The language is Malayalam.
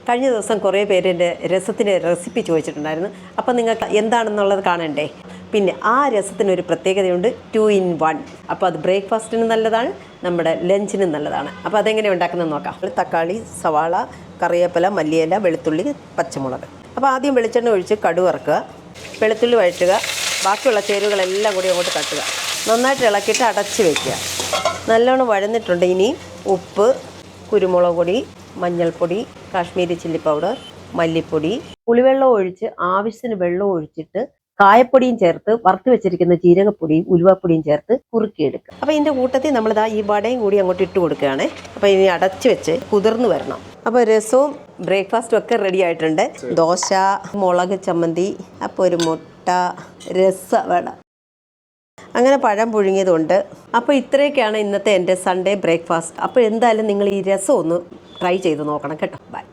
കഴിഞ്ഞ ദിവസം കുറേ പേര് എൻ്റെ രസത്തിൻ്റെ റെസിപ്പി ചോദിച്ചിട്ടുണ്ടായിരുന്നു. അപ്പോൾ നിങ്ങൾക്ക് എന്താണെന്നുള്ളത് കാണണ്ടേ? പിന്നെ ആ രസത്തിനൊരു പ്രത്യേകതയുണ്ട്, 2 in 1. അപ്പോൾ അത് ബ്രേക്ക്ഫാസ്റ്റിനും നല്ലതാണ്, നമ്മുടെ ലഞ്ചിനും നല്ലതാണ്. അപ്പോൾ അതെങ്ങനെ ഉണ്ടാക്കുന്നത് നോക്കാം. തക്കാളി, സവാള, കറിവേപ്പില, മല്ലിയില, വെളുത്തുള്ളി, പച്ചമുളക്. അപ്പോൾ ആദ്യം വെളിച്ചെണ്ണ ഒഴിച്ച് കടുക് വറുക്കുക, വെളുത്തുള്ളി വഴറ്റുക, ബാക്കിയുള്ള ചേരുവകളെല്ലാം കൂടി അങ്ങോട്ട് തട്ടുക. നന്നായിട്ട് ഇളക്കിയിട്ട് അടച്ച് വയ്ക്കുക. നല്ലോണം വഴന്നിട്ടുണ്ട്. ഇനി ഉപ്പ്, കുരുമുളക് പൊടി, മഞ്ഞൾപ്പൊടി, കാശ്മീരി ചില്ലി പൗഡർ, മല്ലിപ്പൊടി, പുളിവെള്ളം ഒഴിച്ച് ആവശ്യത്തിന് വെള്ളം ഒഴിച്ചിട്ട് കായപ്പൊടിയും ചേർത്ത് വറുത്ത് വെച്ചിരിക്കുന്ന ജീരകപ്പൊടിയും ഉലുവാപ്പൊടിയും ചേർത്ത് കുറുക്കിയെടുക്കുക. അപ്പോൾ ഇതിൻ്റെ കൂട്ടത്തിൽ നമ്മളിതാ ഈ വടയും കൂടി അങ്ങോട്ട് ഇട്ട് കൊടുക്കുകയാണ്. അപ്പോൾ ഇനി അടച്ച് വെച്ച് കുതിർന്ന് വരണം. അപ്പോൾ രസവും ബ്രേക്ക്ഫാസ്റ്റും ഒക്കെ റെഡി ആയിട്ടുണ്ട്. ദോശ, മുളക് ചമ്മന്തി, അപ്പോൾ ഒരു മുട്ട, രസവട, അങ്ങനെ പഴം പുഴുങ്ങിയതുണ്ട്. അപ്പോൾ ഇത്രയൊക്കെയാണ് ഇന്നത്തെ എൻ്റെ സൺഡേ ബ്രേക്ക്ഫാസ്റ്റ്. അപ്പോൾ എന്തായാലും നിങ്ങൾ ഈ രസം ഒന്ന് ട്രൈ ചെയ്ത് നോക്കണം കേട്ടോ. ബൈ.